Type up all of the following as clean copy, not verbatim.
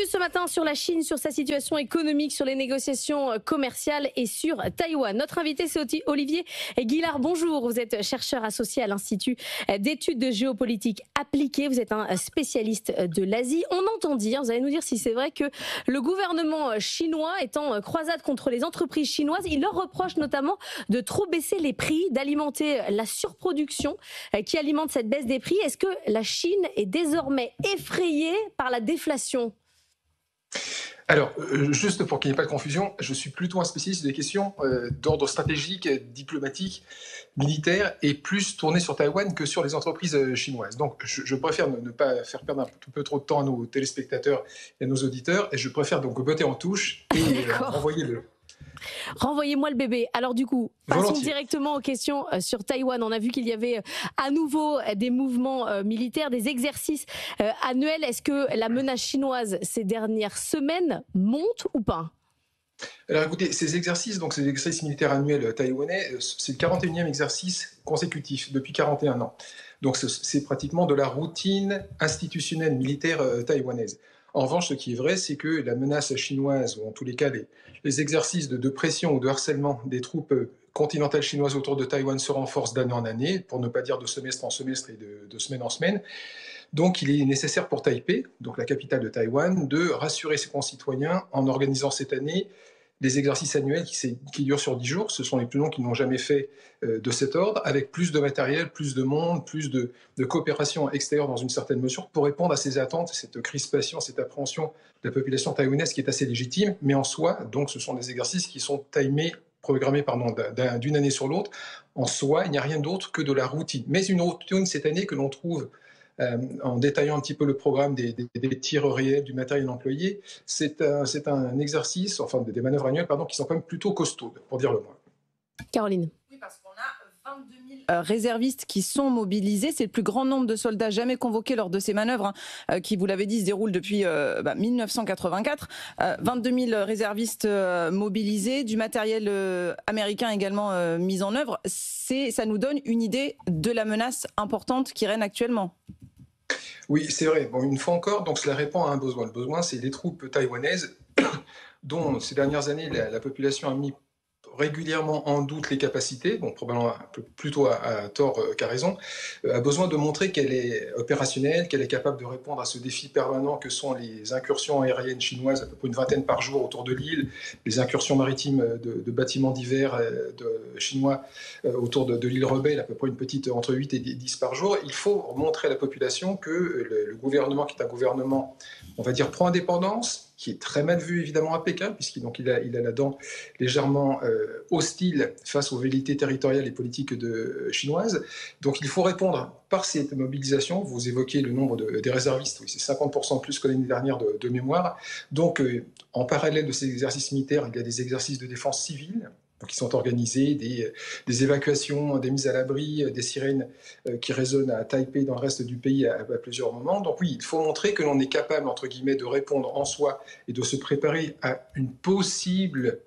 Focus ce matin sur la Chine, sur sa situation économique, sur les négociations commerciales et sur Taïwan. Notre invité, c'est Olivier Guillard. Bonjour, vous êtes chercheur associé à l'Institut d'études de géopolitique appliquée. Vous êtes un spécialiste de l'Asie. On entend dire, vous allez nous dire si c'est vrai, que le gouvernement chinois est en croisade contre les entreprises chinoises. Il leur reproche notamment de trop baisser les prix, d'alimenter la surproduction qui alimente cette baisse des prix. Est-ce que la Chine est désormais effrayée par la déflation ? Alors, juste pour qu'il n'y ait pas de confusion, je suis plutôt un spécialiste des questions d'ordre stratégique, diplomatique, militaire, et plus tourné sur Taïwan que sur les entreprises chinoises. Donc, je préfère ne pas faire perdre un peu trop de temps à nos téléspectateurs et à nos auditeurs, et je préfère donc botter en touche et renvoyer Renvoyez-moi le bébé. Alors du coup, passons volontiers directement aux questions sur Taïwan. On a vu qu'il y avait à nouveau des mouvements militaires, des exercices annuels. Est-ce que la menace chinoise ces dernières semaines monte ou pas ? Alors écoutez, ces exercices militaires annuels taïwanais, c'est le 41e exercice consécutif depuis 41 ans. Donc c'est pratiquement de la routine institutionnelle militaire taïwanaise. En revanche, ce qui est vrai, c'est que la menace chinoise, ou en tous les cas les exercices de pression ou de harcèlement des troupes continentales chinoises autour de Taïwan se renforcent d'année en année, pour ne pas dire de semestre en semestre et de semaine en semaine. Donc il est nécessaire pour Taipei, donc la capitale de Taïwan, de rassurer ses concitoyens en organisant cette année des exercices annuels qui durent sur 10 jours. Ce sont les plus longs qu'ils n'ont jamais fait de cet ordre, avec plus de matériel, plus de monde, plus de coopération extérieure dans une certaine mesure, pour répondre à ces attentes, cette crispation, cette appréhension de la population taïwanaise qui est assez légitime. Mais en soi, donc, ce sont des exercices qui sont programmés d'une année sur l'autre. En soi, il n'y a rien d'autre que de la routine. Mais une routine cette année que l'on trouve en détaillant un petit peu le programme des tirs réels, du matériel employé, c'est un exercice, enfin des manœuvres annuelles, qui sont quand même plutôt costaudes, pour dire le moins. Caroline. Oui, parce qu'on a 22 000 réservistes qui sont mobilisés. C'est le plus grand nombre de soldats jamais convoqués lors de ces manœuvres, qui, vous l'avez dit, se déroulent depuis 1984. 22 000 réservistes mobilisés, du matériel américain également mis en œuvre. Ça nous donne une idée de la menace importante qui règne actuellement. Oui, c'est vrai. Bon, une fois encore, donc cela répond à un besoin. Le besoin, c'est les troupes taïwanaises, dont ces dernières années, la population a mis régulièrement en doute les capacités, bon, probablement plutôt à tort qu'à raison, a besoin de montrer qu'elle est opérationnelle, qu'elle est capable de répondre à ce défi permanent que sont les incursions aériennes chinoises, à peu près une vingtaine par jour autour de l'île, les incursions maritimes de bâtiments divers chinois autour de l'île rebelle, à peu près une petite entre 8 et 10 par jour. Il faut montrer à la population que le gouvernement, qui est un gouvernement, on va dire, pro-indépendance, qui est très mal vu évidemment à Pékin, puisqu'il a la dent légèrement hostile face aux velléités territoriales et politiques chinoises. Donc il faut répondre par cette mobilisation. Vous évoquez le nombre des réservistes, oui, c'est 50% plus que l'année dernière de mémoire. Donc en parallèle de ces exercices militaires, il y a des exercices de défense civile, qui sont organisés, des évacuations, des mises à l'abri, des sirènes qui résonnent à Taipei, dans le reste du pays, à plusieurs moments. Donc oui, il faut montrer que l'on est capable, entre guillemets, de répondre en soi et de se préparer à une possible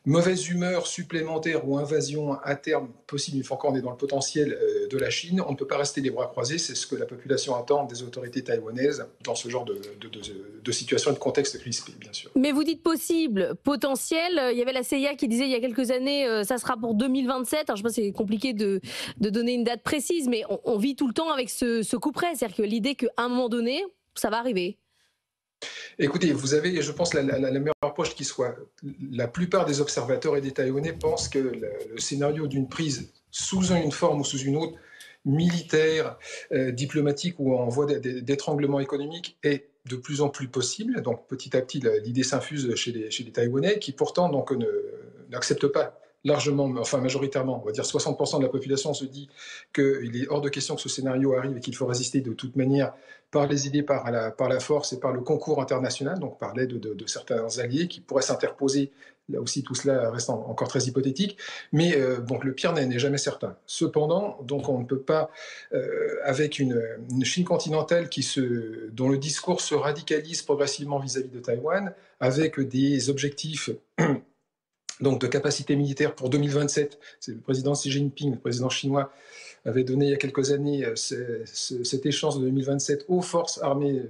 mauvaise humeur supplémentaire ou invasion à terme possible. Une fois encore, on est dans le potentiel de la Chine. On ne peut pas rester les bras croisés. C'est ce que la population attend des autorités taïwanaises dans ce genre de situation et de contexte crispé, bien sûr. Mais vous dites possible, potentiel. Il y avait la CIA qui disait il y a quelques années, ça sera pour 2027. Alors je sais pas, c'est compliqué de donner une date précise, mais on vit tout le temps avec ce coup près. C'est-à-dire que l'idée qu'à un moment donné, ça va arriver. Écoutez, vous avez, je pense, la meilleure approche qui soit. La plupart des observateurs et des Taïwanais pensent que le scénario d'une prise sous une forme ou sous une autre, militaire, diplomatique ou en voie d'étranglement économique, est de plus en plus possible. Donc petit à petit, l'idée s'infuse chez les Taïwanais, qui pourtant n'acceptent pas largement, enfin majoritairement, on va dire 60% de la population se dit qu'il est hors de question que ce scénario arrive et qu'il faut résister de toute manière par les idées, par la force et par le concours international, donc par l'aide de certains alliés qui pourraient s'interposer. Là aussi, tout cela reste encore très hypothétique, mais donc le pire n'est jamais certain. Cependant, donc on ne peut pas, avec une Chine continentale dont le discours se radicalise progressivement vis-à-vis de Taïwan, avec des objectifs donc de capacité militaire pour 2027. C'est le président Xi Jinping, le président chinois, avait donné il y a quelques années cette échéance de 2027 aux forces armées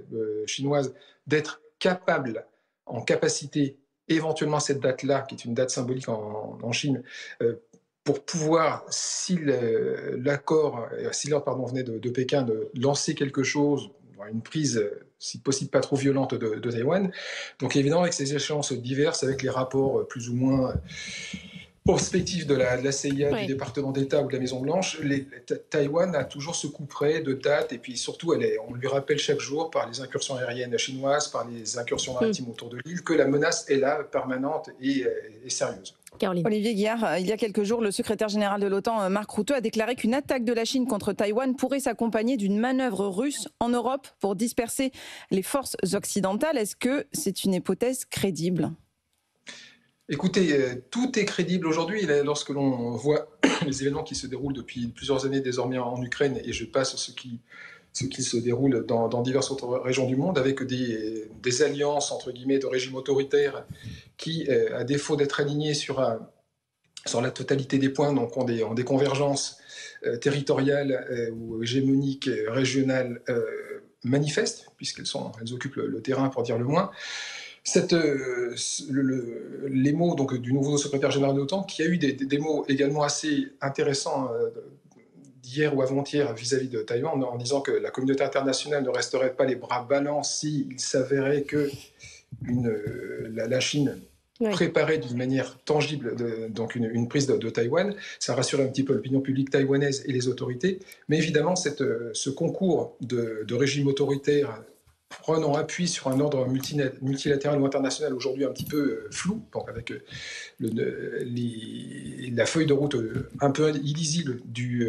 chinoises d'être capable, en capacité, éventuellement cette date-là, qui est une date symbolique en Chine, pour pouvoir, si l'ordre venait de Pékin, de lancer quelque chose, une prise, si possible pas trop violente, de Taïwan. Donc évidemment, avec ces échéances diverses, avec les rapports plus ou moins prospectifs de la CIA, du département d'État ou de la Maison-Blanche, Taïwan a toujours ce coup près de date, et puis surtout, on lui rappelle chaque jour par les incursions aériennes chinoises, par les incursions maritimes autour de l'île, que la menace est là, permanente et sérieuse. Caroline. Olivier Guillard, il y a quelques jours, le secrétaire général de l'OTAN, Mark Rutte, a déclaré qu'une attaque de la Chine contre Taïwan pourrait s'accompagner d'une manœuvre russe en Europe pour disperser les forces occidentales. Est-ce que c'est une hypothèse crédible ? Écoutez, tout est crédible aujourd'hui lorsque l'on voit les événements qui se déroulent depuis plusieurs années désormais en Ukraine, et je passe ce qui se déroule dans diverses autres régions du monde, avec des alliances, entre guillemets, de régimes autoritaires qui, à défaut d'être alignés sur la totalité des points, donc ont des convergences territoriales ou hégémoniques, régionales manifestes, puisqu'elles occupent le terrain, pour dire le moins. Les mots donc, du nouveau secrétaire général de l'OTAN, qui a eu des mots également assez intéressants d'hier ou avant-hier vis-à-vis de Taïwan, en disant que la communauté internationale ne resterait pas les bras ballants s'il s'avérait que la Chine préparait d'une manière tangible donc une prise de Taïwan. Ça rassure un petit peu l'opinion publique taïwanaise et les autorités. Mais évidemment, ce concours de régimes autoritaires prenant appui sur un ordre multilatéral ou international aujourd'hui un petit peu flou, donc avec la feuille de route un peu illisible du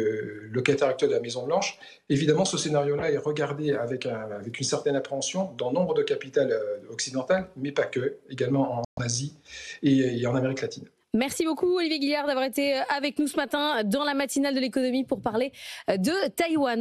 locataire actuel de la Maison-Blanche. Évidemment, ce scénario-là est regardé avec une certaine appréhension dans nombre de capitales occidentales, mais pas que, également en Asie et en Amérique latine. Merci beaucoup Olivier Guillard d'avoir été avec nous ce matin dans la matinale de l'économie pour parler de Taïwan.